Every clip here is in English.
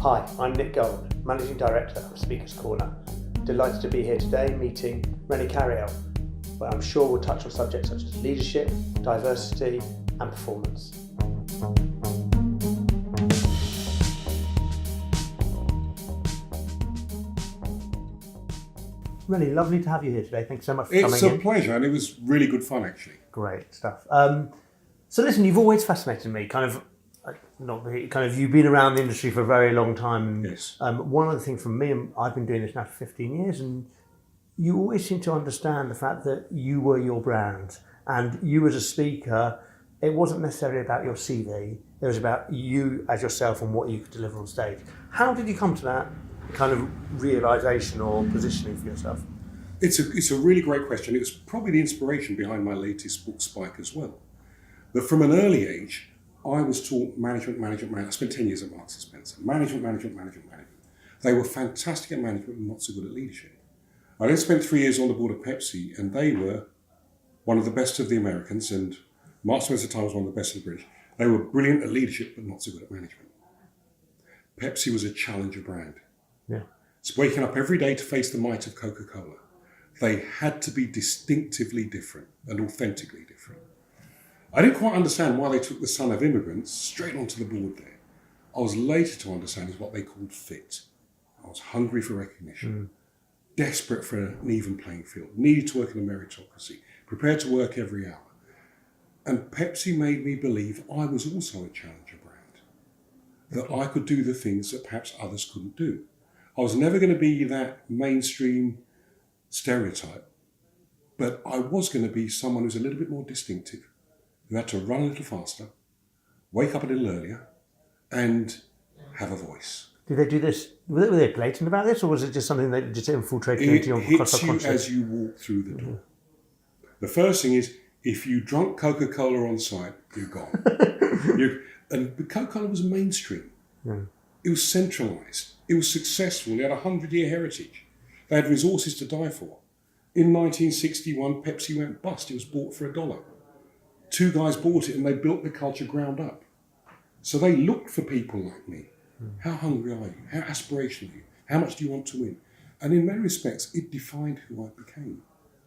Hi, I'm Nick Gold, Managing Director of Speakers Corner. Delighted to be here today meeting René Carayol, where I'm sure we'll touch on subjects such as leadership, diversity and performance. René, lovely to have you here today. Thanks so much for coming in. It's a pleasure, and it was really good fun, actually. Great stuff. So listen, you've always fascinated me, you've been around the industry for a very long time. And, yes. One other thing from me, I've been doing this now for 15 years, and you always seem to understand the fact that you were your brand, and you as a speaker, it wasn't necessarily about your CV, it was about you as yourself and what you could deliver on stage. How did you come to that kind of realisation or positioning for yourself? It's a really great question. It was probably the inspiration behind my latest book, Spike, as well. But from an early age, I was taught management. I spent 10 years at Marks & Spencer. Management. They were fantastic at management and not so good at leadership. I then spent 3 years on the board of Pepsi, and they were one of the best of the Americans, and Marks & Spencer at the time was one of the best of the British. They were brilliant at leadership, but not so good at management. Pepsi was a challenger brand. Yeah. It's waking up every day to face the might of Coca-Cola. They had to be distinctively different and authentically different. I didn't quite understand why they took the son of immigrants straight onto the board there. I was later to understand is what they called fit. I was hungry for recognition, desperate for an even playing field, needed to work in a meritocracy, prepared to work every hour. And Pepsi made me believe I was also a challenger brand, that I could do the things that perhaps others couldn't do. I was never going to be that mainstream stereotype, but I was going to be someone who's a little bit more distinctive, who had to run a little faster, wake up a little earlier, and have a voice. Did they do this? Were they blatant about this, or was it just something that just infiltrated into your subconscious? It hits subconscious? you as you walk through the door. The first thing is, if you drunk Coca-Cola on site, you're gone. And Coca-Cola was mainstream. Yeah. It was centralised. It was successful. It had a 100-year heritage. They had resources to die for. In 1961, Pepsi went bust. It was bought for $1. Two guys bought it and they built the culture ground up. So they looked for people like me. How hungry are you? How aspirational are you? How much do you want to win? And in many respects, it defined who I became.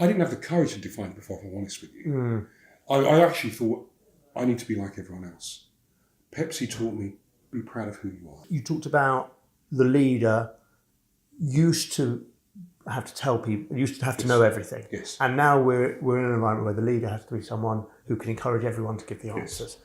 I didn't have the courage to define it before, if I'm honest with you. I actually thought, I need to be like everyone else. Pepsi taught me, be proud of who you are. You talked about the leader used to have to tell people, used to have to know everything. Yes. And now we're in an environment where the leader has to be someone who can encourage everyone to give the answers.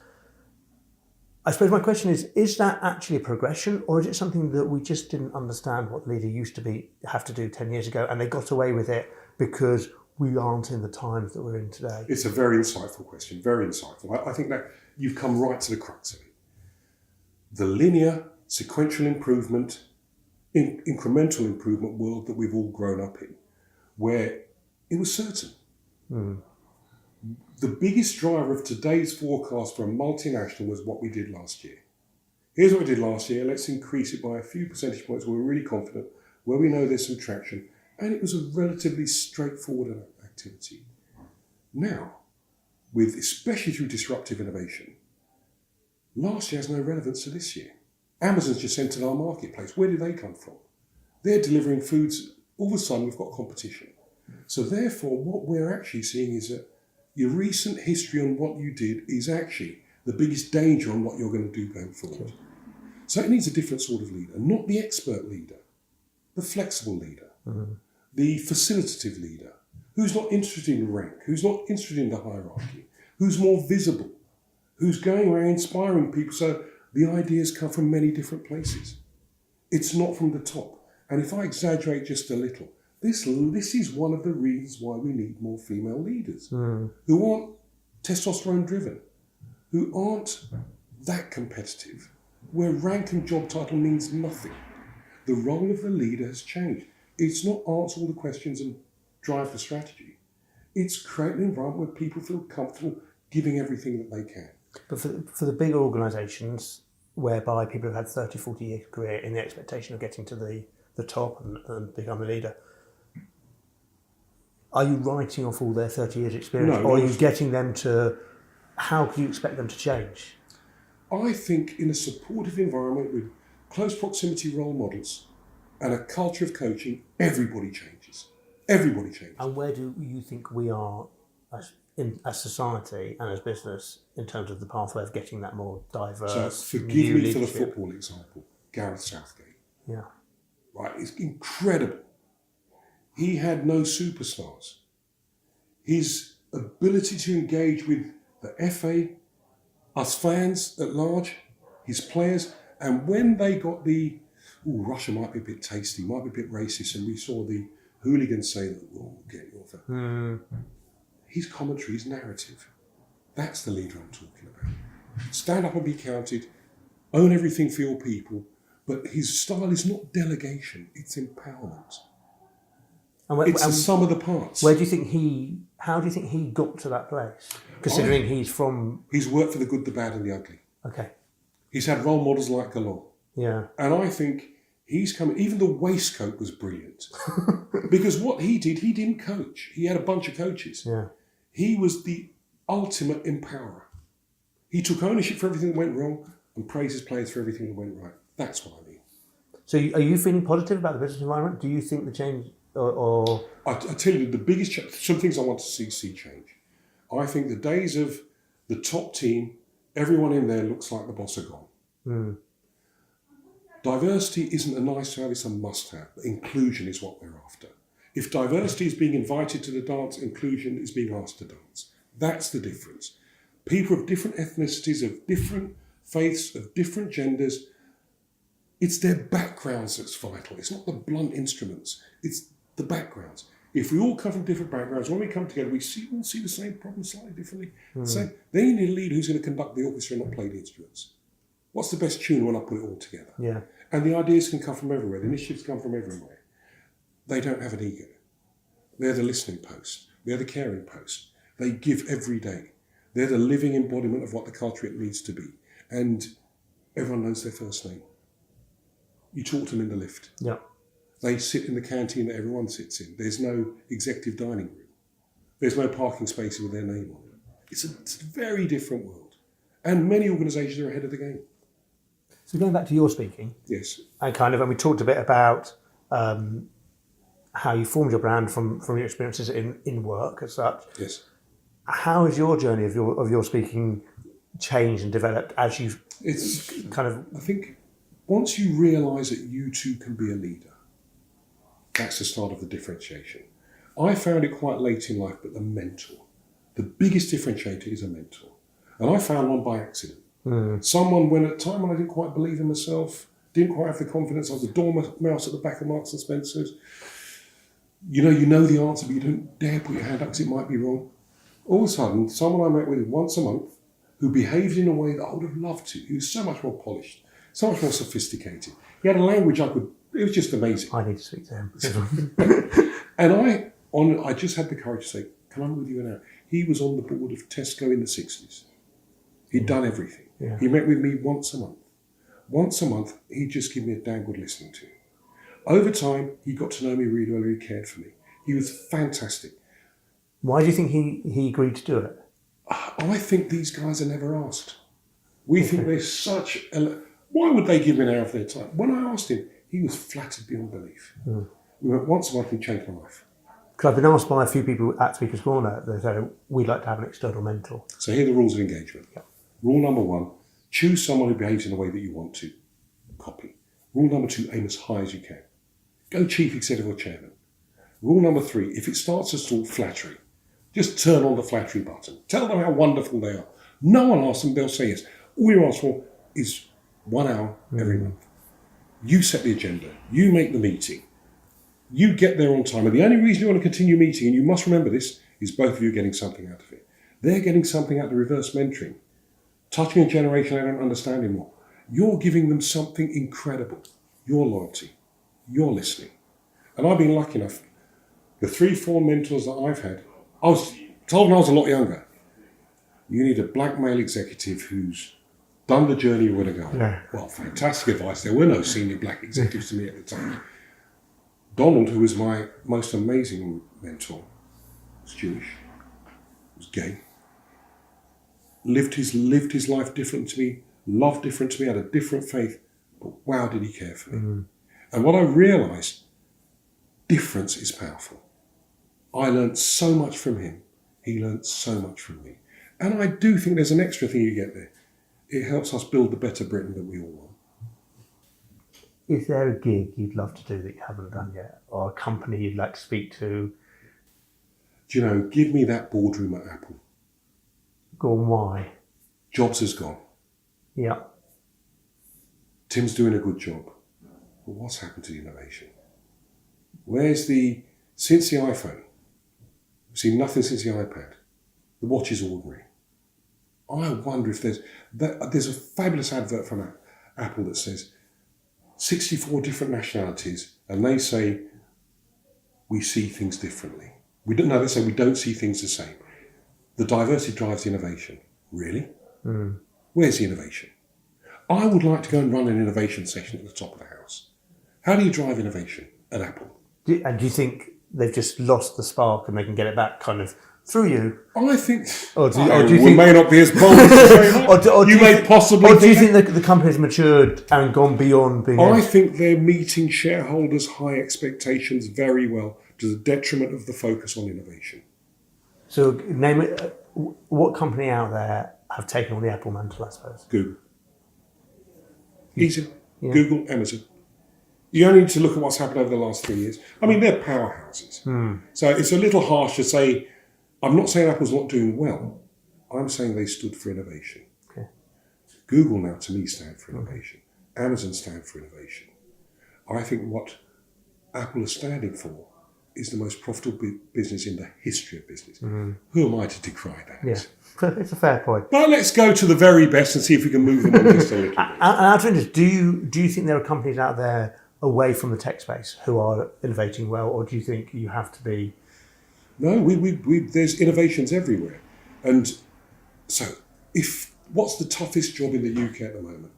I suppose my question is that actually a progression, or is it something that we just didn't understand what the leader used to have to do 10 years ago, and they got away with it because we aren't in the times that we're in today? It's a very insightful question, very insightful. I think that you've come right to the crux of it. The linear, sequential improvement, incremental improvement world that we've all grown up in, where it was certain. The biggest driver of today's forecast for a multinational was what we did last year. Here's what we did last year. Let's increase it by a few percentage points where we're really confident, where we know there's some traction. And it was a relatively straightforward activity. Now, with especially through disruptive innovation, last year has no relevance to this year. Amazon's just entered our marketplace. Where do they come from? They're delivering foods. All of a sudden, we've got competition. So therefore, what we're actually seeing is that your recent history on what you did is actually the biggest danger on what you're going to do going forward. So it needs a different sort of leader, not the expert leader, the flexible leader, the facilitative leader, who's not interested in rank, who's not interested in the hierarchy, who's more visible, who's going around inspiring people so the ideas come from many different places. It's not from the top. And if I exaggerate just a little, this is one of the reasons why we need more female leaders who aren't testosterone driven, who aren't that competitive, where rank and job title means nothing. The role of the leader has changed. It's not answer all the questions and drive the strategy. It's create an environment where people feel comfortable giving everything that they can. But for the bigger organisations, whereby people have had 30, 40-year career in the expectation of getting to the top and become a leader, are you writing off all their 30 years experience? No, or are you getting them to, how can you expect them to change? I think in a supportive environment with close proximity role models, and a culture of coaching, everybody changes. Everybody changes. And where do you think we are as society and as business in terms of the pathway of getting that more diverse? So forgive me for the football example, Gareth Southgate. Yeah. Right, it's incredible. He had no superstars. His ability to engage with the FA, us fans at large, his players, and when they got Russia might be a bit tasty, might be a bit racist, and we saw the hooligans say that we'll get you off that. His commentary, his narrative, that's the leader I'm talking about. Stand up and be counted, own everything for your people, but his style is not delegation, it's empowerment. It's the sum of the parts. How do you think he got to that place? Considering he's worked for the good, the bad and the ugly. Okay. He's had role models like galore. Yeah. And I think he's coming, even the waistcoat was brilliant. Because what he did, he didn't coach. He had a bunch of coaches. Yeah. He was the ultimate empowerer. He took ownership for everything that went wrong and praised his players for everything that went right. That's what I mean. So are you feeling positive about the business environment? Do you think the change or... I tell you, the biggest some things I want to see change. I think the days of the top team, everyone in there looks like the boss are gone. Diversity isn't a nice to have, it's a must have. Inclusion is what we're after. If diversity is being invited to the dance, inclusion is being asked to dance. That's the difference. People of different ethnicities, of different faiths, of different genders, it's their backgrounds that's vital. It's not the blunt instruments, it's the backgrounds. If we all come from different backgrounds, when we come together, we all see the same problem slightly differently. So then you need a leader who's going to conduct the orchestra and not play the instruments. What's the best tune when I put it all together? Yeah. And the ideas can come from everywhere. The initiatives come from everywhere. They don't have an ego. They're the listening post. They're the caring post. They give every day. They're the living embodiment of what the culture it needs to be. And everyone knows their first name. You talk to them in the lift. Yeah. They sit in the canteen that everyone sits in. There's no executive dining room. There's no parking spaces with their name on it. It's a very different world. And many organisations are ahead of the game. So going back to your speaking. Yes. And we talked a bit about how you formed your brand from your experiences in work as such. Yes. How has your journey of your speaking changed and developed as you've I think once you realise that you too can be a leader, that's the start of the differentiation. I found it quite late in life, but the mentor. The biggest differentiator is a mentor. And I found one by accident. Someone, when at a time when I didn't quite believe in myself, didn't quite have the confidence, I was a dormouse at the back of Marks and Spencer's. You know the answer, but you don't dare put your hand up because it might be wrong. All of a sudden, someone I met with once a month who behaved in a way that I would have loved to. He was so much more polished, so much more sophisticated. He had a language it was just amazing. I need to speak to him. And I just had the courage to say, can I meet with you an hour? He was on the board of Tesco in the 60s. He'd done everything. Yeah. He met with me once a month. Once a month, he'd just give me a damn good listening to. Over time, he got to know me really well, he cared for me. He was fantastic. Why do you think he agreed to do it? I think these guys are never asked. We think they're such... Why would they give me an hour of their time? When I asked him, he was flattered beyond belief. We went once a month and changed my life. Because I've been asked by a few people at Speakers Corner, they say, we'd like to have an external mentor. So here are the rules of engagement. Yep. Rule number 1, choose someone who behaves in the way that you want to. Copy. Rule number 2, aim as high as you can. Go chief executive or chairman. Rule number 3, if it starts to talk flattery, just turn on the flattery button. Tell them how wonderful they are. No one asks them, they'll say yes. All you ask for is 1 hour every month. You set the agenda. You make the meeting. You get there on time. And the only reason you want to continue meeting, and you must remember this, is both of you getting something out of it. They're getting something out of the reverse mentoring. Touching a generation they don't understand anymore. You're giving them something incredible. Your loyalty. Your listening. And I've been lucky enough. The 3-4 mentors that I've had, I was told when I was a lot younger, you need a black male executive who's done the journey you want to go on. Yeah. Well, fantastic advice. There were no senior black executives to me at the time. Donald, who was my most amazing mentor, was Jewish, was gay, lived his life different to me, loved different to me, had a different faith, but wow, did he care for me. And what I realised, difference is powerful. I learnt so much from him. He learnt so much from me. And I do think there's an extra thing you get there. It helps us build the better Britain that we all want. Is there a gig you'd love to do that you haven't done yet? Or a company you'd like to speak to? Do you know, give me that boardroom at Apple. Go on, why? Jobs has gone. Yeah. Tim's doing a good job. But what's happened to the innovation? Since the iPhone, we've seen nothing since the iPad. The watch is ordinary. I wonder if there's a fabulous advert from Apple that says 64 different nationalities, and they say we see things differently. They say we don't see things the same. The diversity drives the innovation. Really? Where's the innovation? I would like to go and run an innovation session at the top of the house. How do you drive innovation at Apple? Do you think they've just lost the spark and they can get it back kind of through you? I think... We may not be as bold as to say that. Or do you think that the company's matured and gone beyond being... I think they're meeting shareholders' high expectations very well to the detriment of the focus on innovation. So name it. What company out there have taken on the Apple mantle, I suppose? Google. Easy. Yeah. Google, Amazon. You only need to look at what's happened over the last 3 years. I mean, they're powerhouses. So it's a little harsh to say, I'm not saying Apple's not doing well. I'm saying they stood for innovation. Okay. Google now, to me, stand for innovation. Amazon stand for innovation. I think what Apple is standing for is the most profitable business in the history of business. Who am I to decry that? Yeah, it's a fair point. But let's go to the very best and see if we can move them on just a little bit. And out of interest, do you think there are companies out there away from the tech space who are innovating well, or do you think you have to be... No, there's innovations everywhere. And so, what's the toughest job in the UK at the moment?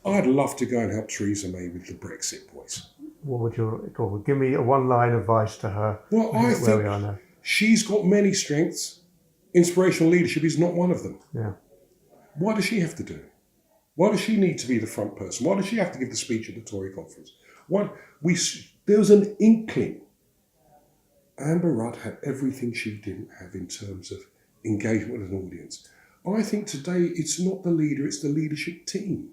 I'd love to go and help Theresa May with the Brexit boys. What would you give me a one-line advice to her? Well, I where think we are now. She's got many strengths. Inspirational leadership is not one of them. Yeah. What does she have to do? Why does she need to be the front person? Why does she have to give the speech at the Tory conference? There was an inkling. Amber Rudd had everything she didn't have in terms of engagement with an audience. I think today it's not the leader, it's the leadership team.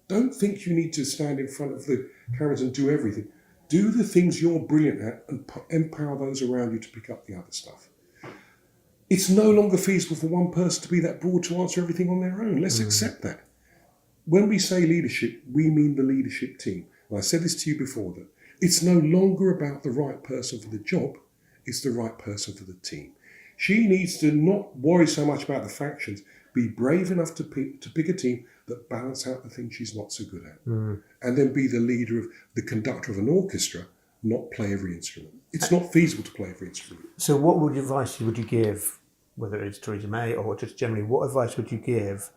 Don't think you need to stand in front of the cameras and do everything. Do the things you're brilliant at and empower those around you to pick up the other stuff. It's no longer feasible for one person to be that broad to answer everything on their own. Let's accept that. When we say leadership, we mean the leadership team. And I said this to you before, that it's no longer about the right person for the job, it's the right person for the team. She needs to not worry so much about the factions, be brave enough to pick a team that balance out the things she's not so good at. And then be the leader of the conductor of an orchestra, not play every instrument. It's not feasible to play every instrument. So what advice would you give, whether it's Theresa May or just generally, what advice would you give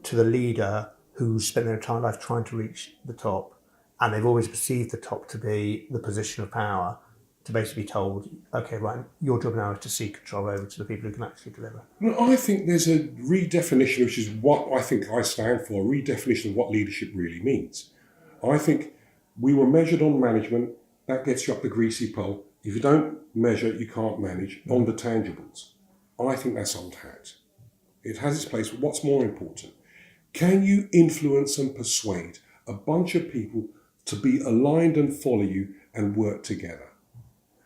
to the leader who's spent their entire life trying to reach the top, and they've always perceived the top to be the position of power, to basically be told, okay, right, your job now is to cede control over to the people who can actually deliver? Well, I think there's a redefinition, which is what I think I stand for, a redefinition of what leadership really means. I think we were measured on management, that gets you up the greasy pole. If you don't measure, you can't manage on the tangibles. I think that's old hat. It has its place, but what's more important? Can you influence and persuade a bunch of people to be aligned and follow you and work together?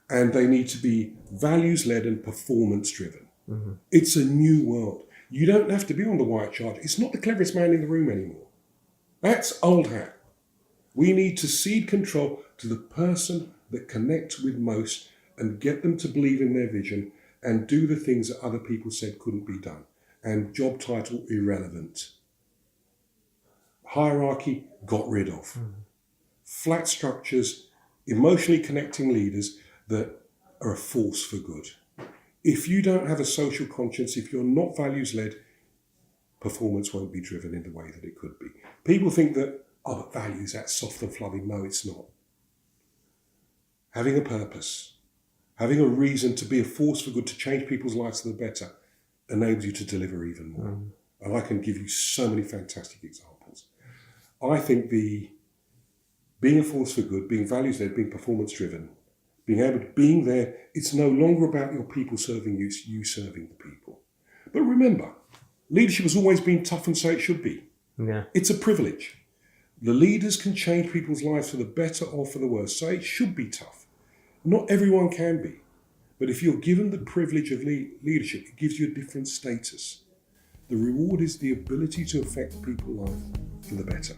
And they need to be values-led and performance-driven. It's a new world. You don't have to be on the white charge. It's not the cleverest man in the room anymore. That's old hat. We need to cede control to the person that connects with most and get them to believe in their vision and do the things that other people said couldn't be done. And job title, irrelevant. Hierarchy, got rid of. Flat structures, emotionally connecting leaders that are a force for good. If you don't have a social conscience, if you're not values-led, performance won't be driven in the way that it could be. People think that, but values, that's soft and fluffy. No, it's not. Having a purpose, having a reason to be a force for good, to change people's lives for the better, enables you to deliver even more. And I can give you so many fantastic examples. I think the being a force for good, being values-led, being performance-driven, being there. It's no longer about your people serving you, you serving the people. But remember, leadership has always been tough, and so it should be. Yeah. It's a privilege. The leaders can change people's lives for the better or for the worse, so it should be tough. Not everyone can be, but if you're given the privilege of leadership, it gives you a different status. The reward is the ability to affect people's lives for the better.